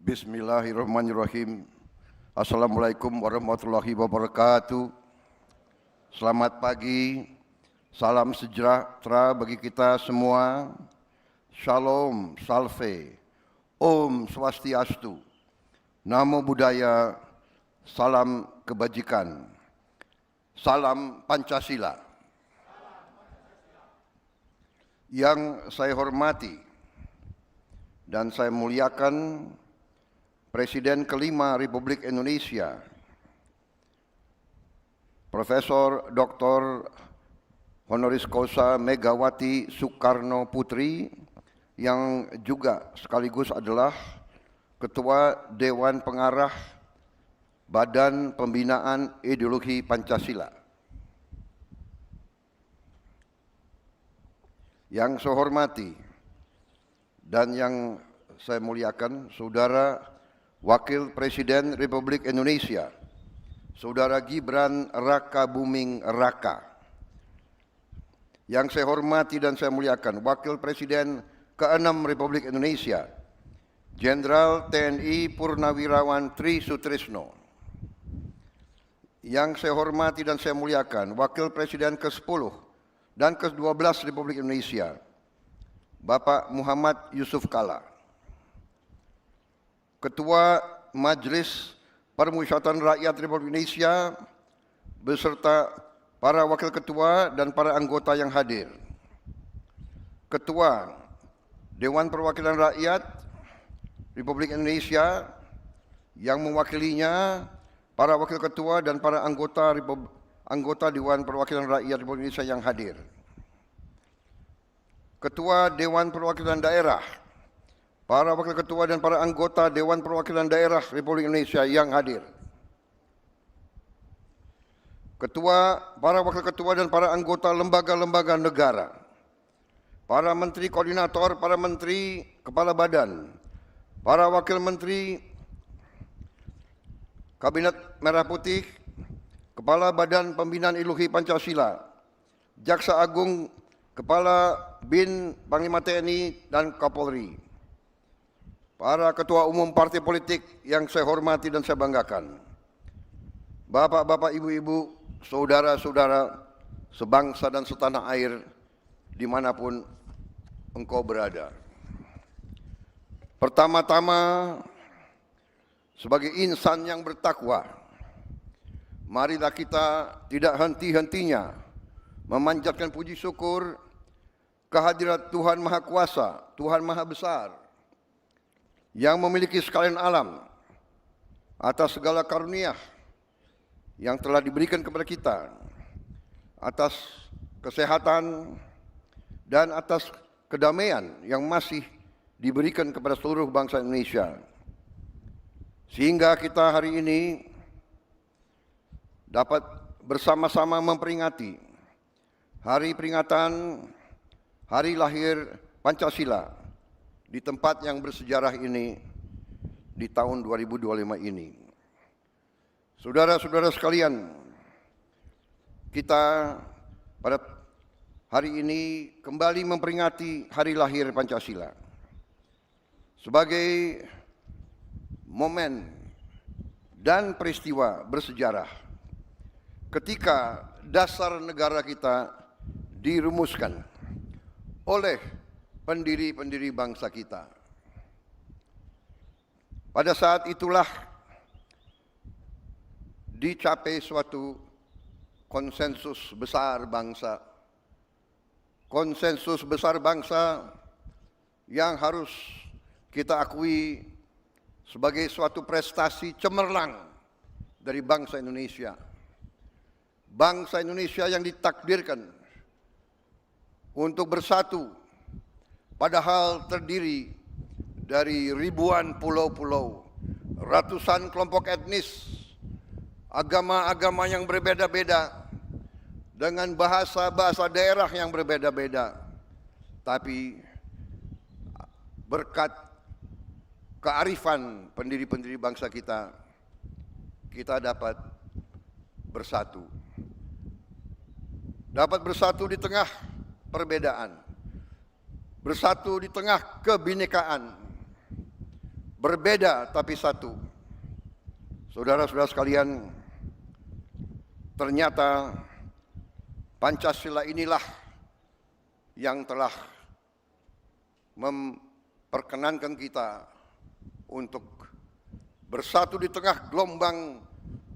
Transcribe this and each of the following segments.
Bismillahirrahmanirrahim. Assalamualaikum warahmatullahi wabarakatuh. Selamat pagi, salam sejahtera bagi kita semua. Shalom, salve, Om Swastiastu, Namo Buddhaya, salam kebajikan, salam Pancasila. Yang saya hormati dan saya muliakan Presiden kelima Republik Indonesia, Profesor Dr. Honoris Causa Megawati Soekarno Putri, yang juga sekaligus adalah Ketua Dewan Pengarah Badan Pembinaan Ideologi Pancasila. Yang saya hormati dan yang saya muliakan Saudara Wakil Presiden Republik Indonesia, Saudara Gibran Rakabuming Raka. Yang saya hormati dan saya muliakan Wakil Presiden ke-6 Republik Indonesia, Jenderal TNI Purnawirawan Tri Sutrisno. Yang saya hormati dan saya muliakan Wakil Presiden ke-10 dan ke-12 Republik Indonesia, Bapak Muhammad Yusuf Kalla. Ketua Majelis Permusyawaratan Rakyat Republik Indonesia beserta para wakil ketua dan para anggota yang hadir. Ketua Dewan Perwakilan Rakyat Republik Indonesia yang mewakilinya para wakil ketua dan para anggota Dewan Perwakilan Rakyat Republik Indonesia yang hadir. Ketua Dewan Perwakilan Daerah, para wakil ketua dan para anggota Dewan Perwakilan Daerah Republik Indonesia yang hadir. Para wakil ketua dan para anggota lembaga-lembaga negara. Para menteri koordinator, para menteri kepala badan, para wakil menteri Kabinet Merah Putih, Kepala Badan Pembinaan Ideologi Pancasila, Jaksa Agung, Kepala BIN Panglima TNI dan Kapolri. Para ketua umum partai politik yang saya hormati dan saya banggakan, bapak-bapak, ibu-ibu, saudara-saudara sebangsa dan setanah air dimanapun engkau berada. Pertama-tama, sebagai insan yang bertakwa, marilah kita tidak henti-hentinya memanjatkan puji syukur kehadirat Tuhan Maha Kuasa, Tuhan Maha Besar, yang memiliki sekalian alam, atas segala karunia yang telah diberikan kepada kita, atas kesehatan dan atas kedamaian yang masih diberikan kepada seluruh bangsa Indonesia. Sehingga kita hari ini dapat bersama-sama memperingati peringatan Hari Lahir Pancasila di tempat yang bersejarah ini di tahun 2025 ini. Saudara-saudara sekalian, kita pada hari ini kembali memperingati Hari Lahir Pancasila sebagai momen dan peristiwa bersejarah ketika dasar negara kita dirumuskan oleh pendiri-pendiri bangsa kita. Pada saat itulah dicapai suatu konsensus besar bangsa. Konsensus besar bangsa yang harus kita akui sebagai suatu prestasi cemerlang dari bangsa Indonesia. Bangsa Indonesia yang ditakdirkan untuk bersatu, padahal terdiri dari ribuan pulau-pulau, ratusan kelompok etnis, agama-agama yang berbeda-beda, dengan bahasa-bahasa daerah yang berbeda-beda. Tapi berkat kearifan pendiri-pendiri bangsa kita, kita dapat bersatu. Dapat bersatu di tengah perbedaan, bersatu di tengah kebinekaan, berbeda tapi satu. Saudara-saudara sekalian, ternyata Pancasila inilah yang telah memperkenankan kita untuk bersatu di tengah gelombang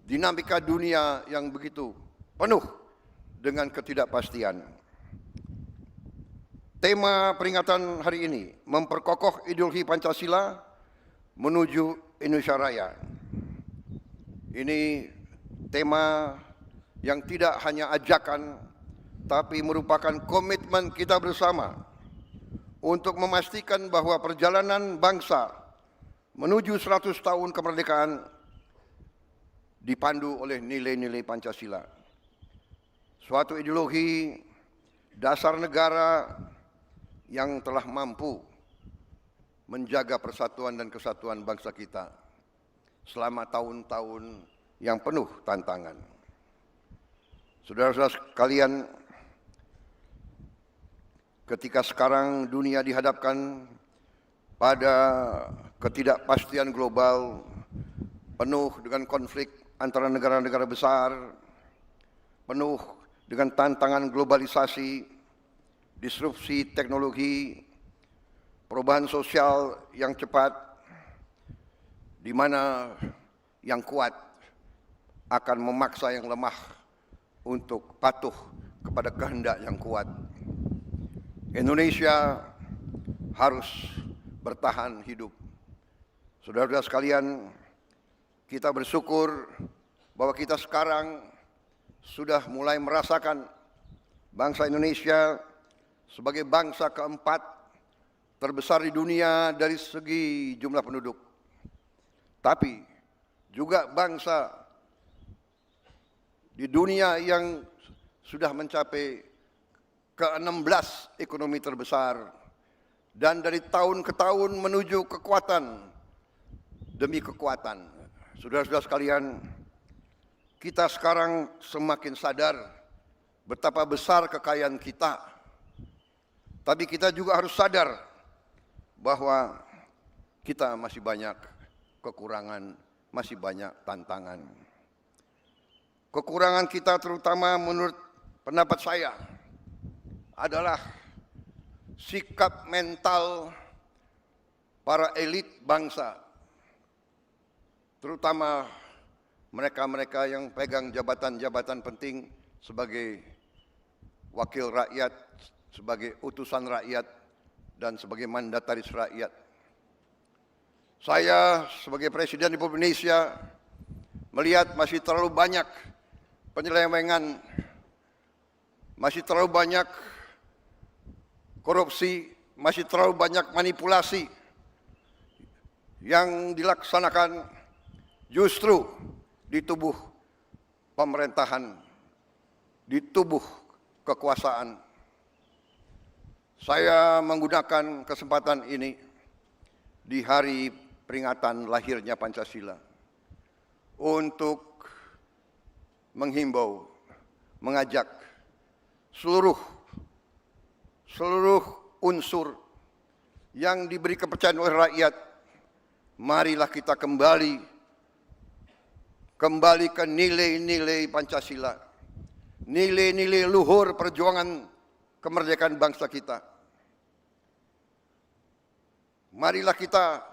dinamika dunia yang begitu penuh dengan ketidakpastian. Tema peringatan hari ini memperkokoh ideologi Pancasila menuju Indonesia Raya. Ini tema yang tidak hanya ajakan, tapi merupakan komitmen kita bersama untuk memastikan bahwa perjalanan bangsa menuju 100 tahun kemerdekaan dipandu oleh nilai-nilai Pancasila. Suatu ideologi dasar negara yang telah mampu menjaga persatuan dan kesatuan bangsa kita selama tahun-tahun yang penuh tantangan. Saudara-saudara sekalian, ketika sekarang dunia dihadapkan pada ketidakpastian global penuh dengan konflik antara negara-negara besar, penuh dengan tantangan globalisasi, disrupsi teknologi, perubahan sosial yang cepat, di mana yang kuat akan memaksa yang lemah untuk patuh kepada kehendak yang kuat. Indonesia harus bertahan hidup. Saudara-saudara sekalian, kita bersyukur bahwa kita sekarang sudah mulai merasakan bangsa Indonesia sebagai bangsa keempat terbesar di dunia dari segi jumlah penduduk. Tapi juga bangsa di dunia yang sudah mencapai ke-16 ekonomi terbesar, dan dari tahun ke tahun menuju kekuatan demi kekuatan. Saudara-saudara sekalian, kita sekarang semakin sadar betapa besar kekayaan kita. Tapi kita juga harus sadar bahwa kita masih banyak kekurangan, masih banyak tantangan. Kekurangan kita terutama menurut pendapat saya adalah sikap mental para elit bangsa, terutama mereka-mereka yang pegang jabatan-jabatan penting sebagai wakil rakyat, sebagai utusan rakyat, dan sebagai mandataris rakyat. Saya sebagai Presiden Republik Indonesia melihat masih terlalu banyak penyelewengan, masih terlalu banyak korupsi, masih terlalu banyak manipulasi yang dilaksanakan justru di tubuh pemerintahan, di tubuh kekuasaan. Saya menggunakan kesempatan ini di hari peringatan lahirnya Pancasila untuk menghimbau, mengajak seluruh unsur yang diberi kepercayaan oleh rakyat, marilah kita kembali ke nilai-nilai Pancasila, nilai-nilai luhur perjuangan kemerdekaan bangsa kita. Marilah kita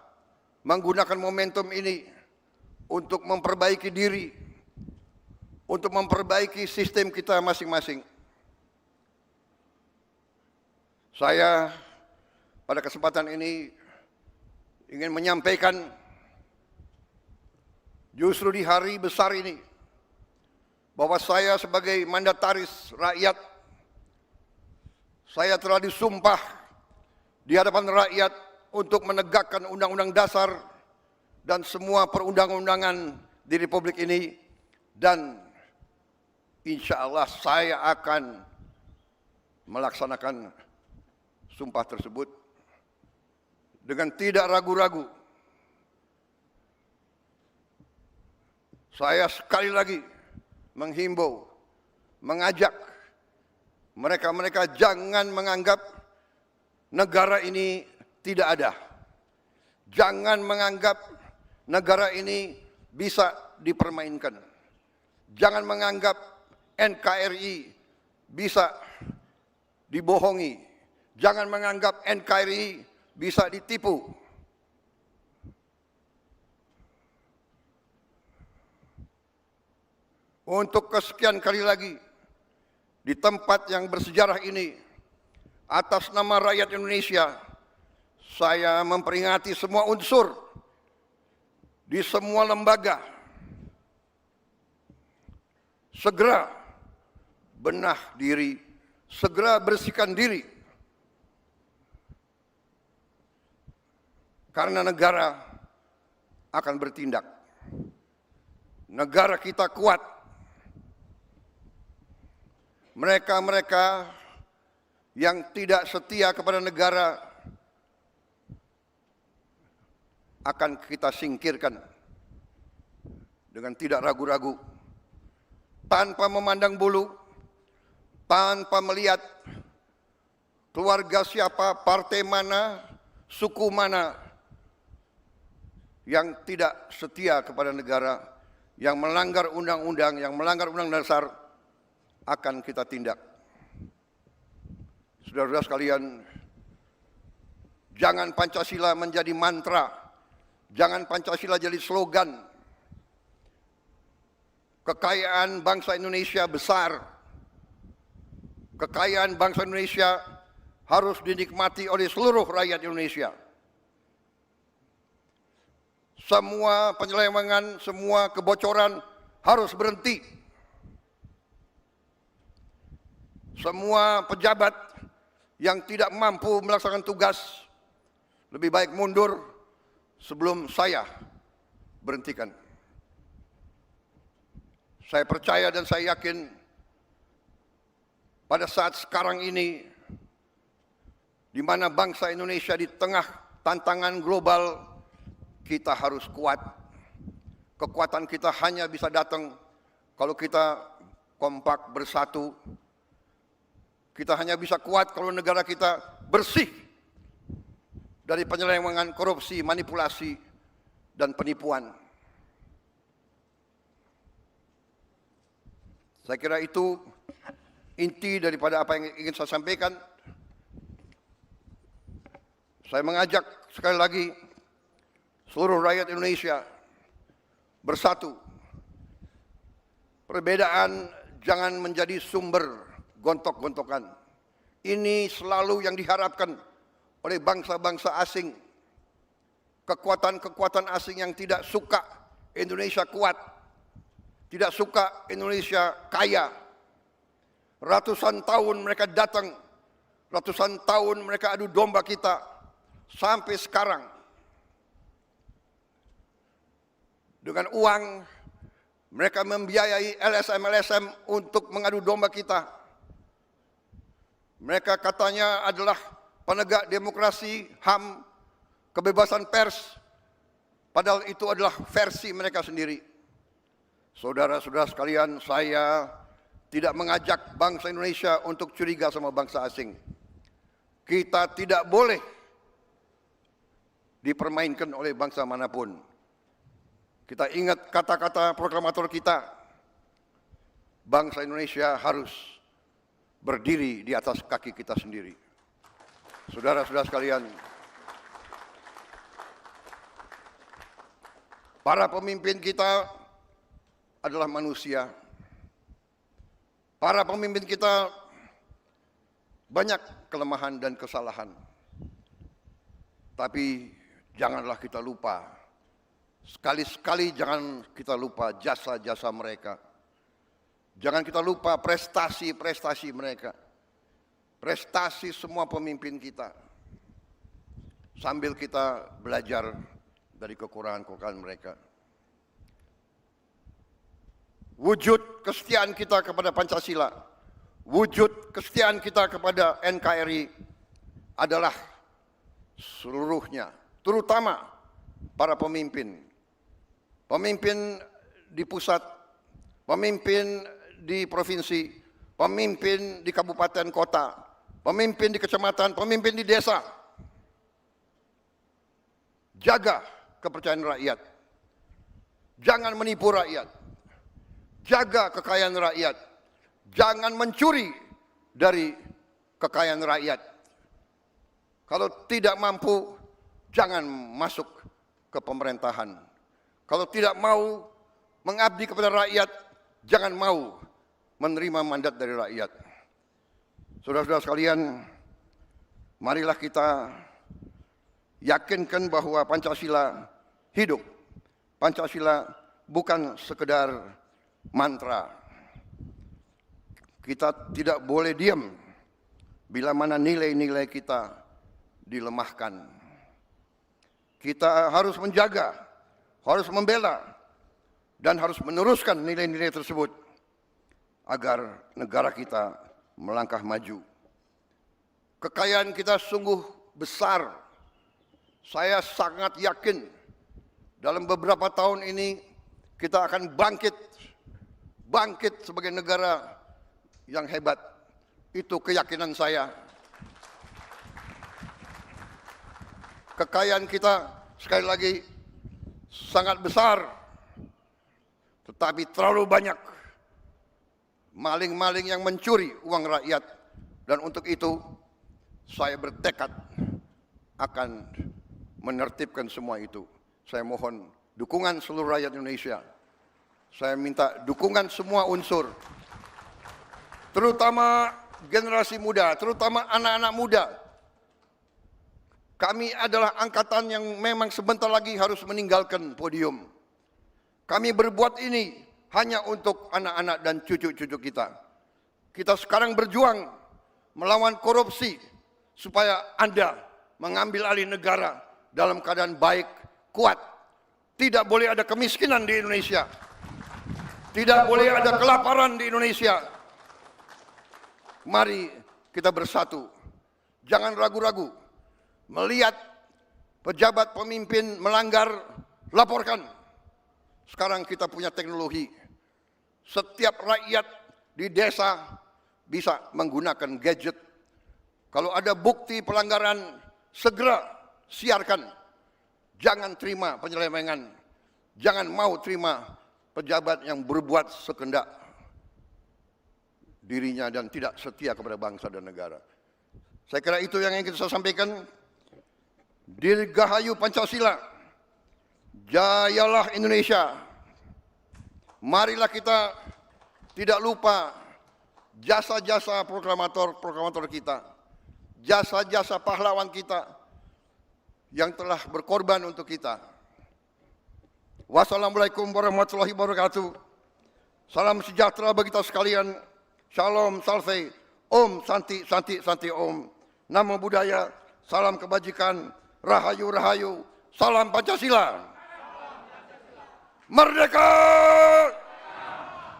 menggunakan momentum ini untuk memperbaiki diri, untuk memperbaiki sistem kita masing-masing. Saya pada kesempatan ini ingin menyampaikan justru di hari besar ini bahwa saya sebagai mandataris rakyat, saya telah disumpah di hadapan rakyat untuk menegakkan Undang-Undang Dasar dan semua perundang-undangan di Republik ini, dan insya Allah saya akan melaksanakan sumpah tersebut dengan tidak ragu-ragu. Saya sekali lagi menghimbau, mengajak mereka-mereka jangan menganggap negara ini tidak ada. Jangan menganggap negara ini bisa dipermainkan. Jangan menganggap NKRI bisa dibohongi. Jangan menganggap NKRI bisa ditipu. Untuk kesekian kali lagi, di tempat yang bersejarah ini, atas nama rakyat Indonesia, saya memperingati semua unsur di semua lembaga. Segera benah diri, segera bersihkan diri. Karena negara akan bertindak. Negara kita kuat. Mereka-mereka yang tidak setia kepada negara akan kita singkirkan dengan tidak ragu-ragu, tanpa memandang bulu, tanpa melihat keluarga siapa, partai mana, suku mana yang tidak setia kepada negara, yang melanggar undang-undang, yang melanggar undang-undang dasar, akan kita tindak. Saudara-saudara sekalian, jangan Pancasila menjadi mantra. Jangan Pancasila jadi slogan. Kekayaan bangsa Indonesia besar. Kekayaan bangsa Indonesia harus dinikmati oleh seluruh rakyat Indonesia. Semua penyelewengan, semua kebocoran harus berhenti. Semua pejabat yang tidak mampu melaksanakan tugas lebih baik mundur sebelum saya berhentikan. Saya percaya dan saya yakin pada saat sekarang ini, di mana bangsa Indonesia di tengah tantangan global, kita harus kuat. Kekuatan kita hanya bisa datang kalau kita kompak bersatu. Kita hanya bisa kuat kalau negara kita bersih dari penyelewengan, korupsi, manipulasi, dan penipuan. Saya kira itu inti daripada apa yang ingin saya sampaikan. Saya mengajak sekali lagi seluruh rakyat Indonesia bersatu. Perbedaan jangan menjadi sumber gontok-gontokan. Ini selalu yang diharapkan oleh bangsa-bangsa asing. Kekuatan-kekuatan asing yang tidak suka Indonesia kuat, tidak suka Indonesia kaya. Ratusan tahun mereka datang, ratusan tahun mereka adu domba kita, sampai sekarang. Dengan uang, mereka membiayai LSM-LSM untuk mengadu domba kita. Mereka katanya adalah penegak demokrasi, HAM, kebebasan pers, padahal itu adalah versi mereka sendiri. Saudara-saudara sekalian, saya tidak mengajak bangsa Indonesia untuk curiga sama bangsa asing. Kita tidak boleh dipermainkan oleh bangsa manapun. Kita ingat kata-kata proklamator kita, bangsa Indonesia harus berdiri di atas kaki kita sendiri. Saudara-saudara sekalian, para pemimpin kita adalah manusia. Para pemimpin kita banyak kelemahan dan kesalahan. Tapi janganlah kita lupa, sekali-sekali jangan kita lupa jasa-jasa mereka. Jangan kita lupa prestasi-prestasi mereka. Prestasi semua pemimpin kita. Sambil kita belajar dari kekurangan-kekurangan mereka. Wujud kesetiaan kita kepada Pancasila, wujud kesetiaan kita kepada NKRI adalah seluruhnya, terutama para pemimpin. Pemimpin di pusat, pemimpin di provinsi, pemimpin di kabupaten kota, pemimpin di kecamatan, pemimpin di desa. jaga kepercayaan rakyat. Jangan menipu rakyat. Jaga kekayaan rakyat. Jangan mencuri dari kekayaan rakyat. Kalau tidak mampu, jangan masuk ke pemerintahan. Kalau tidak mau mengabdi kepada rakyat, jangan mau menerima mandat dari rakyat. Saudara-saudara sekalian, marilah kita yakinkan bahwa Pancasila hidup. Pancasila bukan sekedar mantra. Kita tidak boleh diam bila mana nilai-nilai kita dilemahkan. Kita harus menjaga, harus membela, dan harus meneruskan nilai-nilai tersebut agar negara kita melangkah maju. Kekayaan kita sungguh besar. Saya sangat yakin dalam beberapa tahun ini kita akan bangkit sebagai negara yang hebat. Itu keyakinan saya. Kekayaan kita sekali lagi sangat besar, tetapi terlalu banyak maling-maling yang mencuri uang rakyat. Dan untuk itu saya bertekad akan menertibkan semua itu. Saya mohon dukungan seluruh rakyat Indonesia. Saya minta dukungan semua unsur, terutama generasi muda, terutama anak-anak muda. Kami adalah angkatan yang memang sebentar lagi harus meninggalkan podium. Kami berbuat ini hanya untuk anak-anak dan cucu-cucu kita. Kita sekarang berjuang melawan korupsi supaya Anda mengambil alih negara dalam keadaan baik, kuat. Tidak boleh ada kemiskinan di Indonesia. Tidak boleh ada kelaparan di Indonesia. Mari kita bersatu. Jangan ragu-ragu. Melihat pejabat pemimpin melanggar, laporkan. Sekarang kita punya teknologi. Setiap rakyat di desa bisa menggunakan gadget. Kalau ada bukti pelanggaran, segera siarkan. Jangan terima penyelewengan. Jangan mau terima pejabat yang berbuat sekendak dirinya dan tidak setia kepada bangsa dan negara. Saya kira itu yang ingin saya sampaikan. Dirgahayu Pancasila, jayalah Indonesia. Marilah kita tidak lupa jasa-jasa proklamator kita, jasa-jasa pahlawan kita yang telah berkorban untuk kita. Wassalamualaikum warahmatullahi wabarakatuh. Salam sejahtera bagi kita sekalian. Shalom, salve, om, santi, santi, santi, om. Namo Buddhaya, salam kebajikan, rahayu, rahayu, salam Pancasila. Merdeka!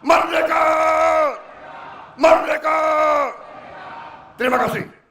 Merdeka! Merdeka! Terima kasih.